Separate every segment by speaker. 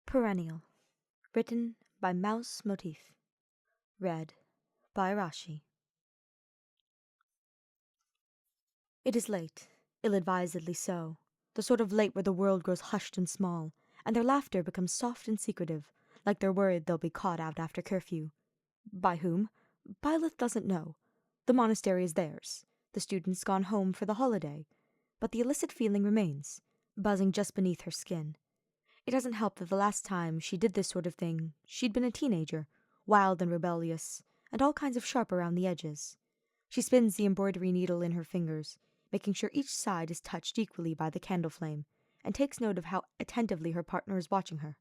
Speaker 1: Perennial. Written by Mouse Motif. Read by Arashi. It is late, ill-advisedly so, the sort of late where the world grows hushed and small, and their laughter becomes soft and secretive, like they're worried they'll be caught out after curfew. By whom? Byleth doesn't know. The monastery is theirs, the students gone home for the holiday, but the illicit feeling remains, buzzing just beneath her skin. It doesn't help that the last time she did this sort of thing, she'd been a teenager, wild and rebellious, and all kinds of sharp around the edges. She spins the embroidery needle in her fingers, making sure each side is touched equally by the candle flame, and takes note of how attentively her partner is watching her.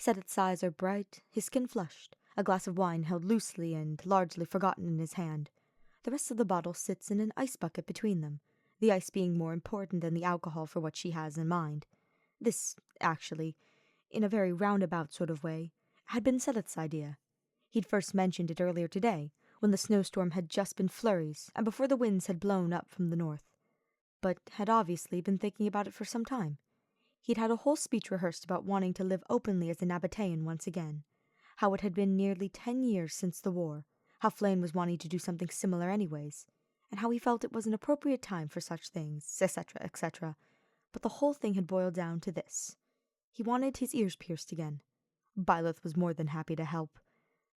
Speaker 1: Seteth's eyes are bright, his skin flushed, a glass of wine held loosely and largely forgotten in his hand. The rest of the bottle sits in an ice bucket between them, the ice being more important than the alcohol for what she has in mind. This, actually, in a very roundabout sort of way, had been Seteth's idea. He'd first mentioned it earlier today, when the snowstorm had just been flurries and before the winds had blown up from the north, but had obviously been thinking about it for some time. He'd had a whole speech rehearsed about wanting to live openly as a Nabatean once again, how it had been nearly 10 years since the war, how Flame was wanting to do something similar anyways, and how he felt it was an appropriate time for such things, etc., etc., but the whole thing had boiled down to this. He wanted his ears pierced again. Byleth was more than happy to help.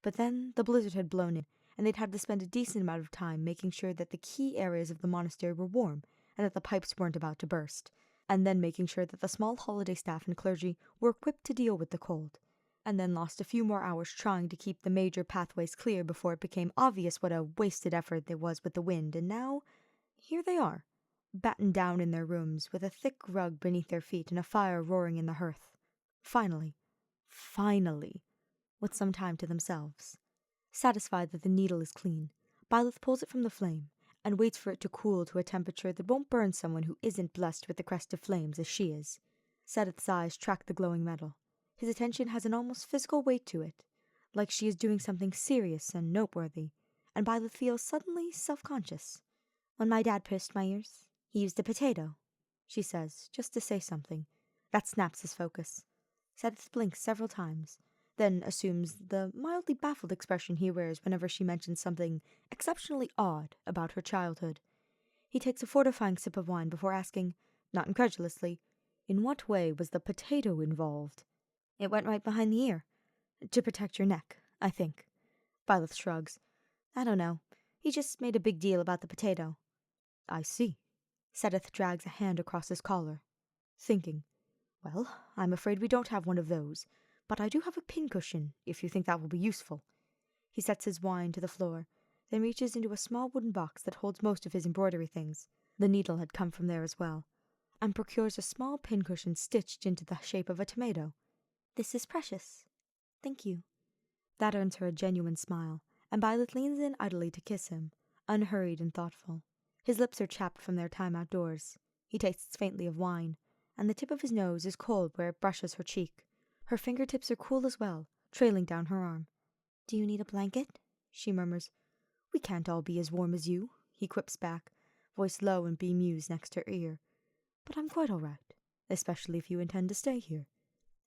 Speaker 1: But then the blizzard had blown in, and they'd had to spend a decent amount of time making sure that the key areas of the monastery were warm and that the pipes weren't about to burst, and then making sure that the small holiday staff and clergy were equipped to deal with the cold, and then lost a few more hours trying to keep the major pathways clear before it became obvious what a wasted effort there was with the wind, and now, here they are, battened down in their rooms, with a thick rug beneath their feet and a fire roaring in the hearth. Finally, with some time to themselves. Satisfied that the needle is clean, Byleth pulls it from the flame and waits for it to cool to a temperature that won't burn someone who isn't blessed with the crest of flames as she is. Seteth's eyes track the glowing metal. His attention has an almost physical weight to it, like she is doing something serious and noteworthy, and Byleth feels suddenly self-conscious. When my dad pierced my ears, he used a potato, she says, just to say something. That snaps his focus. Seteth blinks several times, then assumes the mildly baffled expression he wears whenever she mentions something exceptionally odd about her childhood. He takes a fortifying sip of wine before asking, not incredulously, in what way was the potato involved? It went right behind the ear. To protect your neck, I think. Byleth shrugs. I don't know. He just made a big deal about the potato. I see. Seteth drags a hand across his collar, thinking, well, I'm afraid we don't have one of those, but I do have a pincushion, if you think that will be useful. He sets his wine to the floor, then reaches into a small wooden box that holds most of his embroidery things, the needle had come from there as well, and procures a small pincushion stitched into the shape of a tomato. This is precious. Thank you. That earns her a genuine smile, and Byleth leans in idly to kiss him, unhurried and thoughtful. His lips are chapped from their time outdoors. He tastes faintly of wine, and the tip of his nose is cold where it brushes her cheek. Her fingertips are cool as well, trailing down her arm. Do you need a blanket? She murmurs. We can't all be as warm as you, he quips back, voice low and bemused next her ear. But I'm quite all right, especially if you intend to stay here.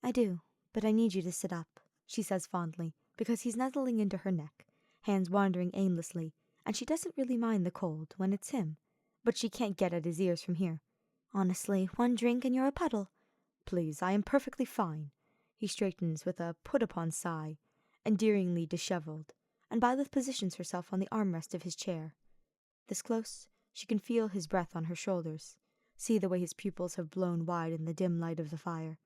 Speaker 1: I do, but I need you to sit up, she says fondly, because he's nuzzling into her neck, hands wandering aimlessly, and she doesn't really mind the cold when it's him, but she can't get at his ears from here. Honestly, one drink and you're a puddle. Please, I am perfectly fine. He straightens with a put-upon sigh, endearingly disheveled, and Byleth positions herself on the armrest of his chair. This close, she can feel his breath on her shoulders, see the way his pupils have blown wide in the dim light of the fire.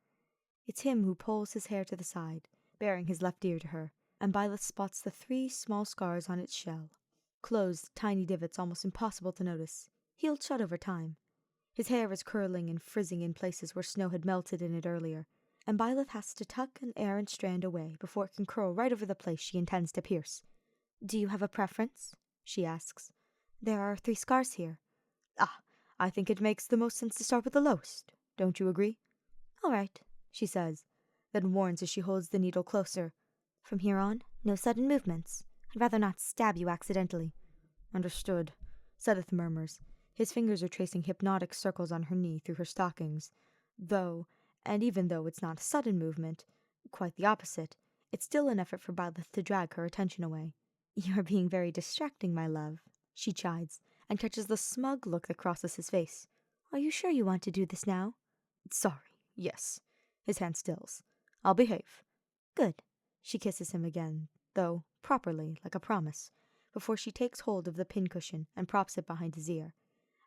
Speaker 1: It's him who pulls his hair to the side, baring his left ear to her, and Byleth spots the 3 small scars on its shell. Closed, tiny divots almost impossible to notice, healed shut over time. His hair is curling and frizzing in places where snow had melted in it earlier, and Byleth has to tuck an errant strand away before it can curl right over the place she intends to pierce. Do you have a preference? She asks. There are 3 scars here. I think it makes the most sense to start with the lowest. Don't you agree? All right, she says, then warns as she holds the needle closer. From here on, no sudden movements. I'd rather not stab you accidentally. Understood, Seteth murmurs. His fingers are tracing hypnotic circles on her knee through her stockings, though, and even though it's not a sudden movement, Quite the opposite. It's still an effort for Byleth to drag her attention away. You are being very distracting, my love, she chides, and catches the smug look that crosses his face. Are you sure you want to do this now? Sorry, yes. His hand stills. I'll behave. Good. She kisses him again, though properly, like a promise, before she takes hold of the pincushion and props it behind his ear,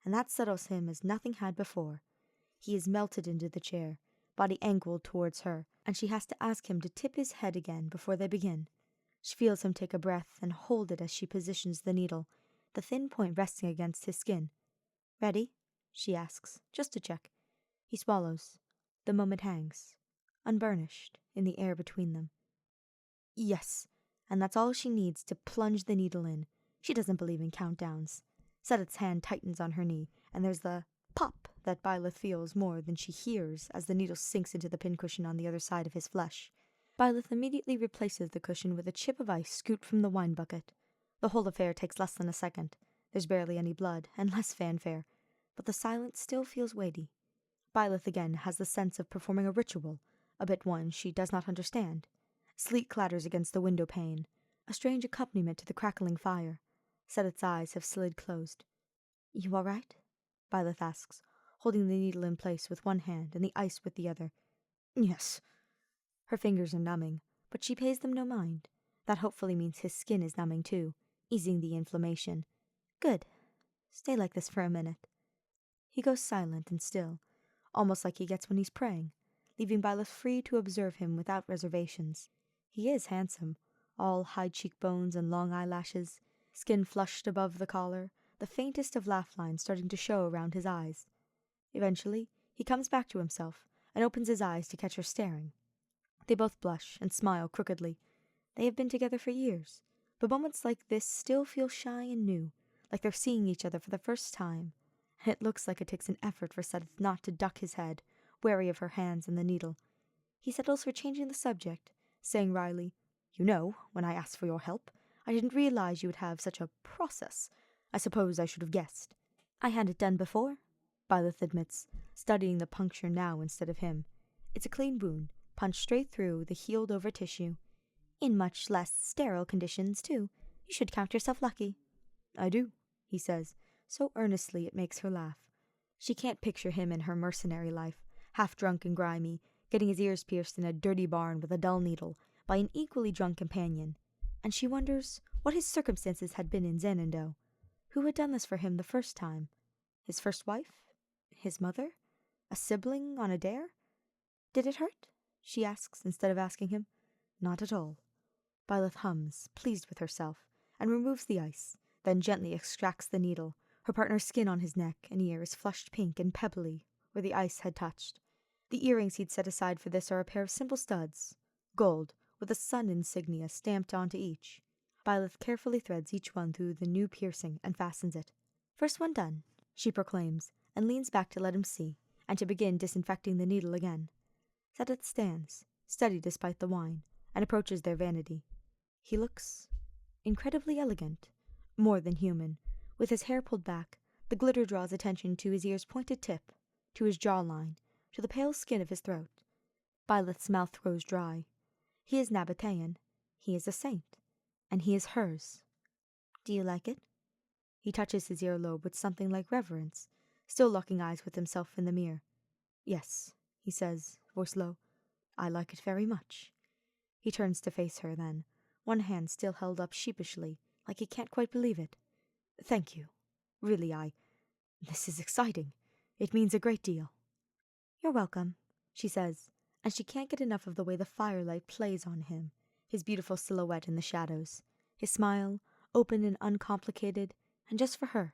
Speaker 1: and that settles him as nothing had before. He is melted into the chair, body angled towards her, and she has to ask him to tip his head again before they begin. She feels him take a breath and hold it as she positions the needle, the thin point resting against his skin. Ready? She asks, just to check. He swallows. The moment hangs, unburnished, in the air between them. Yes, and that's all she needs to plunge the needle in. She doesn't believe in countdowns. Seteth's hand tightens on her knee, and there's the pop that Byleth feels more than she hears as the needle sinks into the pincushion on the other side of his flesh. Byleth immediately replaces the cushion with a chip of ice scooped from the wine bucket. The whole affair takes less than a second. There's barely any blood, and less fanfare, but the silence still feels weighty. Byleth again has the sense of performing a ritual, a bit one she does not understand. Sleet clatters against the window pane, a strange accompaniment to the crackling fire. Seteth's eyes have slid closed. You all right? Byleth asks, holding the needle in place with one hand and the ice with the other. Yes. Her fingers are numbing, but she pays them no mind. That hopefully means his skin is numbing too, easing the inflammation. Good. Stay like this for a minute. He goes silent and still, almost like he gets when he's praying, leaving Byleth free to observe him without reservations. He is handsome, all high cheekbones and long eyelashes, skin flushed above the collar, the faintest of laugh lines starting to show around his eyes. Eventually, he comes back to himself and opens his eyes to catch her staring. They both blush and smile crookedly. They have been together for years, but moments like this still feel shy and new, like they're seeing each other for the first time, and it looks like it takes an effort for Seteth not to duck his head, wary of her hands and the needle. He settles for changing the subject, saying wryly, You know, when I asked for your help, I didn't realize you would have such a process. I suppose I should have guessed. I had it done before, Byleth admits, studying the puncture now instead of him. It's a clean wound, punched straight through the healed-over tissue. In much less sterile conditions, too. You should count yourself lucky. I do, he says, so earnestly it makes her laugh. She can't picture him in her mercenary life, half drunk and grimy, getting his ears pierced in a dirty barn with a dull needle by an equally drunk companion, and she wonders what his circumstances had been in Xanadu. Who had done this for him the first time? His first wife? His mother? A sibling on a dare? Did it hurt? She asks instead of asking him. Not at all. Byleth hums, pleased with herself, and removes the ice, then gently extracts the needle. Her partner's skin on his neck and ear is flushed pink and pebbly where the ice had touched. The earrings he'd set aside for this are a pair of simple studs, gold, with a sun insignia stamped onto each. Byleth carefully threads each one through the new piercing and fastens it. First one done, she proclaims, and leans back to let him see, and to begin disinfecting the needle again. Seteth stands, steady despite the wine, and approaches their vanity. He looks incredibly elegant, more than human. With his hair pulled back, the glitter draws attention to his ear's pointed tip, to his jawline, to the pale skin of his throat. Byleth's mouth grows dry. He is Nabatean. He is a saint. And he is hers. Do you like it? He touches his earlobe with something like reverence, still locking eyes with himself in the mirror. Yes, he says, voice low. I like it very much. He turns to face her then, one hand still held up sheepishly, like he can't quite believe it. Thank you. Really, this is exciting. It means a great deal. You're welcome, she says, and she can't get enough of the way the firelight plays on him, his beautiful silhouette in the shadows, his smile, open and uncomplicated, and just for her.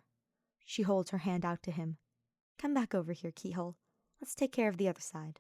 Speaker 1: She holds her hand out to him. Come back over here, Keyhole. Let's take care of the other side.